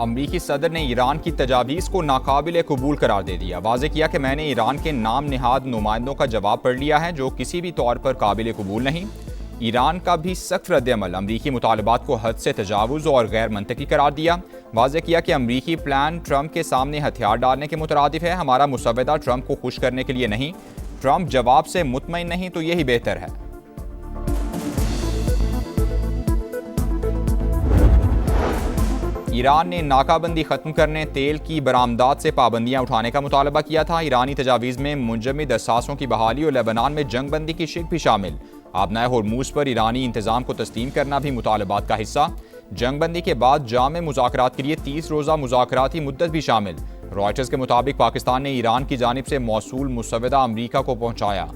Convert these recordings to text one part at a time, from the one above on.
अमरीकी सदर ने ईरान की तजावीज़ को नाकाबिल कबूल करार दे दिया। वाज़े किया कि मैंने ईरान के नाम निहाद नुमाइंदों का जवाब पढ़ लिया है जो किसी भी तौर पर काबिल कबूल नहीं। ईरान का भी सख्त रद्द-ए-अमल अमरीकी मुतालबात को हद से तजावुज़ और गैर मंतकी करार दिया। वाज़े किया कि अमरीकी प्लान ट्रंप के सामने हथियार डालने के मुतरादिफ है। हमारा मुसव्वदा ट्रंप को खुश करने के लिए नहीं, ट्रंप जवाब से मुतमईन नहीं तो यही बेहतर है। ईरान ने नाकाबंदी खत्म करने, तेल की बरामदात से पाबंदियां उठाने का मुतालबा किया था। ईरानी तजावीज़ में मुंजमद असासों की बहाली और लेबनान में जंग बंदी की शिक भी शामिल। आबनाए होर्मुज पर ईरानी इंतजाम को तस्लीम करना भी मुतालबात का हिस्सा। जंग बंदी के बाद जामे मुज़ाकरात के लिए 30 रोज़ा मुज़ाकराती मुद्दत भी शामिल। रॉयटर्स के मुताबिक पाकिस्तान ने ईरान की जानिब से मौसूल मुसव्वदा अमरीका को पहुँचाया।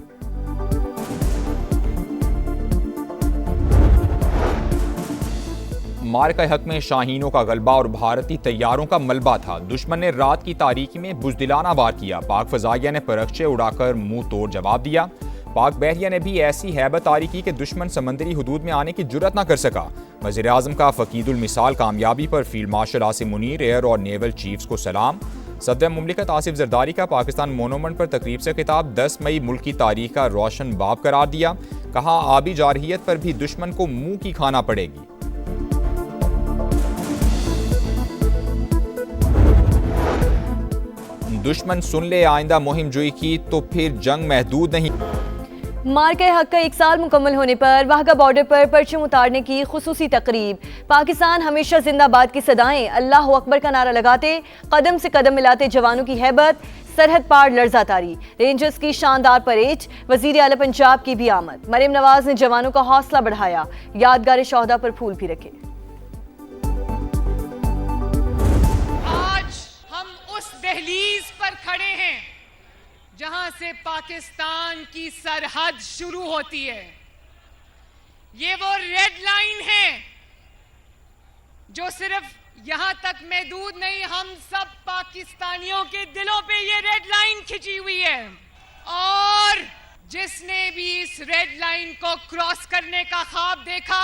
मार्का हक में शाहीनों का गलबा और भारतीय तैयारों का मलबा था। दुश्मन ने रात की तारीकी में बुज़दिलाना वार किया। पाक फ़ज़ाइया ने परखचे उड़ाकर मुंह तोड़ जवाब दिया। पाक बहरिया ने भी ऐसी हैबत आरी की कि दुश्मन समंदरी हुदूद में आने की जुर्रत न कर सका। वज़ीर आज़म का फ़कीदुल मिसाल कामयाबी पर field marshal Asim Munir, air और नेवल चीफ्स को सलाम। सदर मुमलिकत आसिफ जरदारी का पाकिस्तान मोनूमेंट पर तकरीब से खिताब 10 मई मुल्क की तारीख का रोशन बाब करार दिया। कहा आबी जारहियत पर भी दुश्मन को मुंह की खाना पड़ेगी। दुश्मन सुन ले आइंदा मुहिम जुई की तो फिर जंग महदूद नहीं। मार्का हक का 1 साल मुकम्मल होने पर वाहगा बॉर्डर पर परचम उतारने की खुसूसी तकरीब। पाकिस्तान हमेशा जिंदाबाद की सदाएं, अल्लाह अकबर का नारा लगाते, कदम से कदम मिलाते जवानों की हैबत, सरहद पार लर्जा तारी। रेंजर्स की शानदार परेड, वजीर आला पंजाब की भी आमद। मरियम नवाज ने जवानों का हौसला बढ़ाया, यादगार शोहदा पर फूल भी रखे। दहलीज पर खड़े हैं जहां से पाकिस्तान की सरहद शुरू होती है। ये वो रेड लाइन है जो सिर्फ यहां तक महदूद नहीं, हम सब पाकिस्तानियों के दिलों पे ये रेड लाइन खिंची हुई है। और जिसने भी इस रेड लाइन को क्रॉस करने का ख्वाब देखा,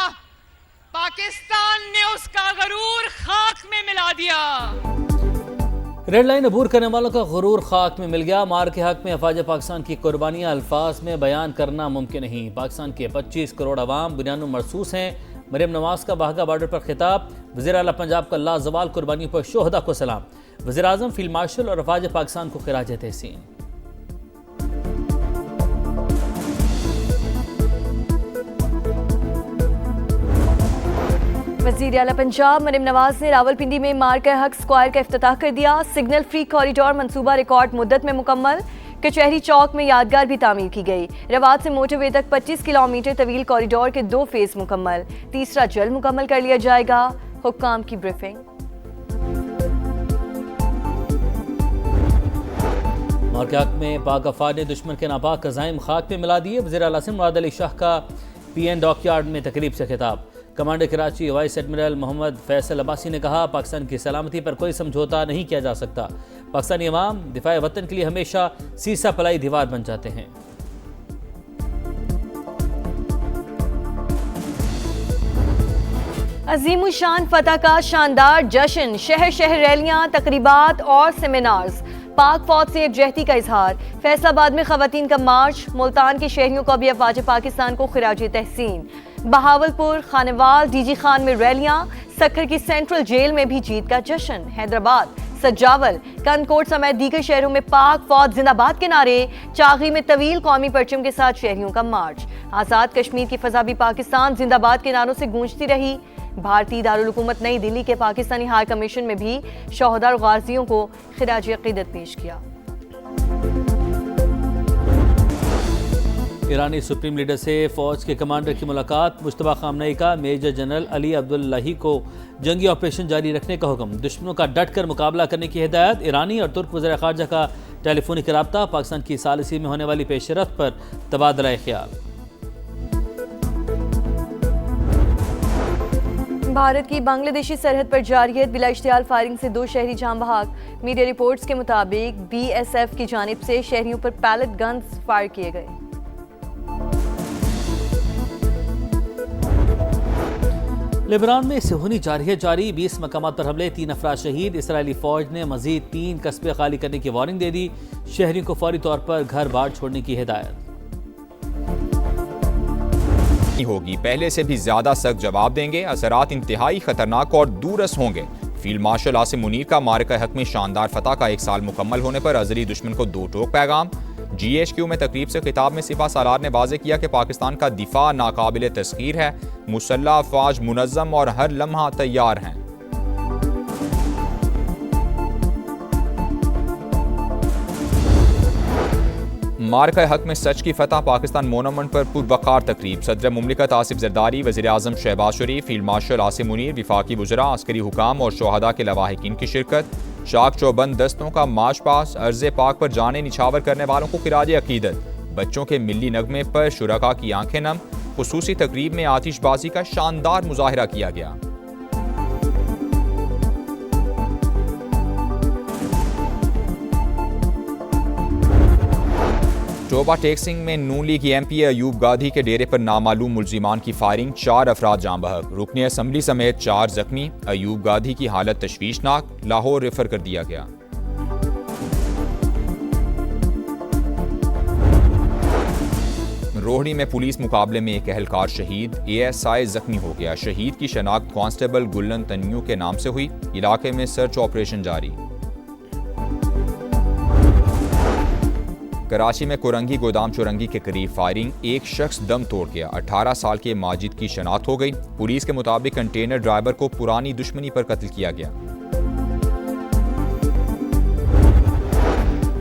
पाकिस्तान ने उसका गरूर खाक में मिला दिया। रेड लाइन अबूर करने वालों का गुरूर खाक में मिल गया। मार के हक में अफवाज पाकिस्तान की कुर्बानियां अल्फाज में बयान करना मुमकिन नहीं। पाकिस्तान के 25 करोड़ अवाम बुनियाद मरसूस हैं। मरियम नवाज का वाहगा बॉर्डर पर खिताब। वज़ीर आला पंजाब का लाजवाल कुर्बानियों पर शोहदा को सलाम। वज़ीर आज़म, फील्ड मार्शल और अफवाज पाकिस्तान को खिराज तहसीन। वज़ीर आला पंजाब मरियम नवाज ने रावलपिंडी में मार्का हक स्क्वायर का इफ्तिताह कर दिया। सिग्नल फ्री कॉरिडोर मंसूबा रिकॉर्ड मुद्दत में मुकम्मल। कचहरी चौक में यादगार भी तामीर की गई। रवात से मोटरवे तक 25 किलोमीटर तवील कॉरिडोर के 2 फेज मुकम्मल। तीसरा जल्द मुकम्मल कर लिया जाएगा। हुक्काम की ब्रीफिंग। मार्का हक में पाक अफवाज ने दुश्मन के नापाक अज़ाइम खाक में मिला दिए। वज़ीर आला सिंध मुराद अली शाह का PN डॉकयार्ड में तकरीब से खिताब। Commander Karachi vice admiral Mohammad Faisal Abbasi ने कहा, पाकिस्तान की सलामती पर कोई समझौता नहीं किया जा सकता। पाकिस्तानी अवाम दिफाए वतन के लिए हमेशा सीसा पलाई दीवार बन जाते हैं। अजीम शान फतह का शानदार जश्न, शहर शहर रैलियां, तकरीबात और सेमिनार्स। पाक फौज से एकजहती का इजहार। फैसलाबाद में खवातीन का मार्च। मुल्तान के शहरियों को भी अफवाज पाकिस्तान को खिराज तहसीन। बहावलपुर, खानेवाल, DG खान में रैलियां। सक्खर की सेंट्रल जेल में भी जीत का जश्न। हैदराबाद, सजावल, कनकोट समेत दीगर शहरों में पाक फौज जिंदाबाद के नारे। चागी में तवील कौमी परचम के साथ शहरियों का मार्च। आज़ाद कश्मीर की फजा भी पाकिस्तान जिंदाबाद के नारों से गूंजती रही। भारतीय दारुल हुकूमत नई दिल्ली के पाकिस्तानी हाई कमीशन में भी शोहदा और गाजियों को खिराज अकीदत पेश किया। ईरानी सुप्रीम लीडर से फौज के कमांडर की मुलाकात। मुश्तबा खामनेई का मेजर जनरल अली अब्दुल्लाही को जंगी ऑपरेशन जारी रखने का हुक्म। दुश्मनों का डट कर मुकाबला करने की हिदायत। ईरानी और तुर्क वज़ीर ख़ारजा का टेलीफोनिक रब्ता। पाकिस्तान की सालिसी में होने वाली पेशरफ्त पर तबादला ख्याल। भारत की बांग्लादेशी सरहद पर जारियत, बिला इश्तियाल फायरिंग से 2 शहरी जान बहक। मीडिया रिपोर्ट्स के मुताबिक BSF की जानिब से शहरियों पर पैलेट गन्स फायर किए गए। लेबनान में सिहुनी जारी 20 मकामात पर हमले, 3 अफराद शहीद। इसराइली फौज ने मजीद 3 कस्बे खाली करने की वार्निंग दे दी। शहरियों को फौरी तौर पर घर बार छोड़ने की हिदायत होगी, पहले से भी ज्यादा सख्त जवाब देंगे। असरात इंतहाई खतरनाक और दूरस होंगे। फील्ड मार्शल आसिम मुनीर का मारका हक में शानदार फतह का 1 साल मुकम्मल होने पर अजली दुश्मन को 2 टोक पैगाम। GHQ में तकरीब से खिताब में सिपा सालार ने वाज़ेह किया कि पाकिस्तान का दिफा नाकाबिल तस्खीर है। मुसल्लह अफवाज मुनज़्ज़म और हर लम्हा तैयार हैं। मारका हक में सच की फतह, पाकिस्तान मोनूमेंट पर पुरवकार तकरीब। सदर मुमलिकत आसिफ जरदारी, वज़ीर आज़म शहबाज शरीफ, फील्ड मार्शल आसिम मुनीर, विफाकी वज़रा, अस्करी हुकाम और शोहदा के लवाहिकीन की शिरकत। चाक चौबंद दस्तों का मार्च पास, अर्ज़े पाक पर जाने निछावर करने वालों को खिराज अकीदत। बच्चों के मिली नगमे पर शुरका की आंखें नम। खुसूसी तकरीब में आतिशबाजी का शानदार मुजाहिरा किया गया। टोबा टेक्सिंग में नून लीग MP अयूब गाधी के डेरे पर नामालूम मुल्जिमान की फायरिंग, 4 अफराद जाँ बहक। रुकने असम्बली समेत 4 जख्मी। अयूब गाधी की हालत तशवीशनाक, लाहौर रेफर कर दिया गया। रोहड़ी में पुलिस मुकाबले में एक एहलकार शहीद, ASI जख्मी हो गया। शहीद की शनाख्त कांस्टेबल गुल्लन तन्यू के नाम से हुई। इलाके में सर्च ऑपरेशन जारी। कराची में कोरंगी गोदाम चौरंगी के करीब फायरिंग, एक शख्स दम तोड़ गया। 18 साल के माजिद की शनाख्त हो गई। पुलिस के मुताबिक कंटेनर ड्राइवर को पुरानी दुश्मनी पर कत्ल किया गया।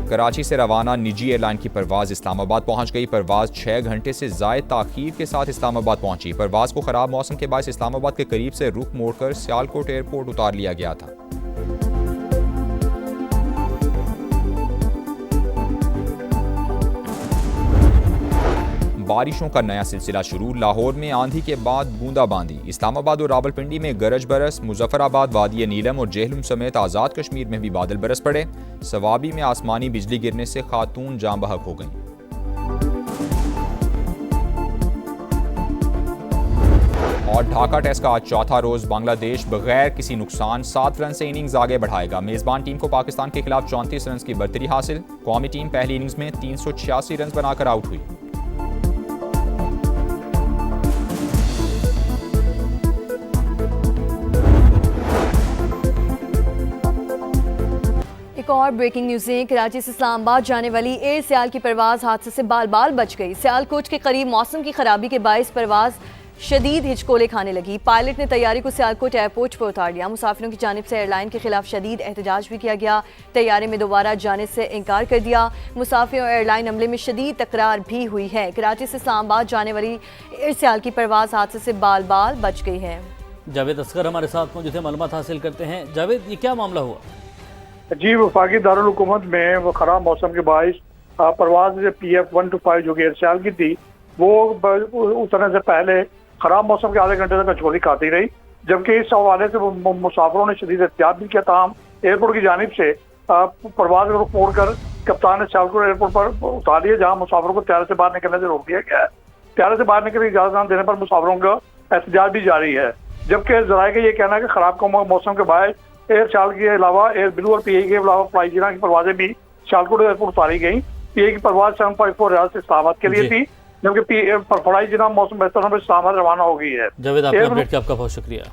कराची से रवाना निजी एयरलाइन की परवाज इस्लामाबाद पहुंच गई। परवाज 6 घंटे से ज़ायद ताख़ीर के साथ इस्लामाबाद पहुंची। परवाज को खराब मौसम के बायस इस्लामाबाद के करीब से रुख मोड़कर सियालकोट एयरपोर्ट उतार लिया गया था। बारिशों का नया सिलसिला शुरू। लाहौर में आंधी के बाद बूंदाबांदी। इस्लामाबाद और रावलपिंडी में गरज बरस। मुजफ्फराबाद, वादी नीलम और जेहलम समेत आज़ाद कश्मीर में भी बादल बरस पड़े। सवाबी में आसमानी बिजली गिरने से खातून जाँ बहक हो गईं। और ढाका टेस्ट का आज चौथा रोज। बांग्लादेश बगैर किसी नुकसान 7 रन से इनिंग्स आगे बढ़ाएगा। मेजबान टीम को पाकिस्तान के खिलाफ 34 रन की बर्तरी हासिल। कौमी टीम पहली इनिंग्स में 386 रन बनाकर आउट हुई। एक और ब्रेकिंग न्यूज़ें। कराची से इस्लामाबाद जाने वाली एयर सियाल की परवाज़ हादसे से बाल बाल बच गई। सियालकोट के करीब मौसम की खराबी के बायस परवाज़ शदीद हिचकोले खाने लगी। पायलट ने तैयारी को सियालकोट एयरपोर्ट पर उतार लिया। मुसाफिरों की जानिब से एयरलाइन के खिलाफ शदीद एहतजाज भी किया गया। तैयारे में दोबारा जाने से इनकार कर दिया। मुसाफिर और एयरलाइन अमले में शदीद तकरार भी हुई है। कराची से इस्लामाबाद जाने वाली एयर सियाल की परवाज़ हादसे से बाल बाल बच गई है। जावेद असगर हमारे साथ मौजूद थे, मालूमात हासिल करते हैं। जावेद, ये क्या मामला हुआ? जी, वफाकी दारुल हुकूमत में वो खराब मौसम के बायस परवाज PF 125 जो कि एयर सियाल की थी, वो उतरने से पहले खराब मौसम के आधे घंटे तक कचौली खाती रही। जबकि इस हवाले से मुसाफिरों ने शदीद एहतियात भी किया। ताहम एयरपोर्ट की जानिब से परवाज को रुख मोड़कर कप्तान ने सियालकोट एयरपोर्ट पर उतार दिया, जहाँ मुसाफिरों को त्यारे से बाहर निकलने से रोक दिया गया है। त्यारे से बाहर निकलने की इजाजत न देने पर मुसाफिरों का एहतजाज भी जारी है। जबकि जराये का ये कहना है कि खराब मौसम के बायस एयर सियाल के अलावा एयर ब्लू और PI के अलावा फ्लाई जिना की परवाजें भी सियालकोट एयरपोर्ट उतारी गई। PI की परवाज 754 रियाज से इस्लामाबाद के लिए थी, जबकि फ्लाई जिना मौसम बेहतर होने पर इस्लामाबाद रवाना हो गई है। जावेद, आपका अपडेट का आपका बहुत शुक्रिया।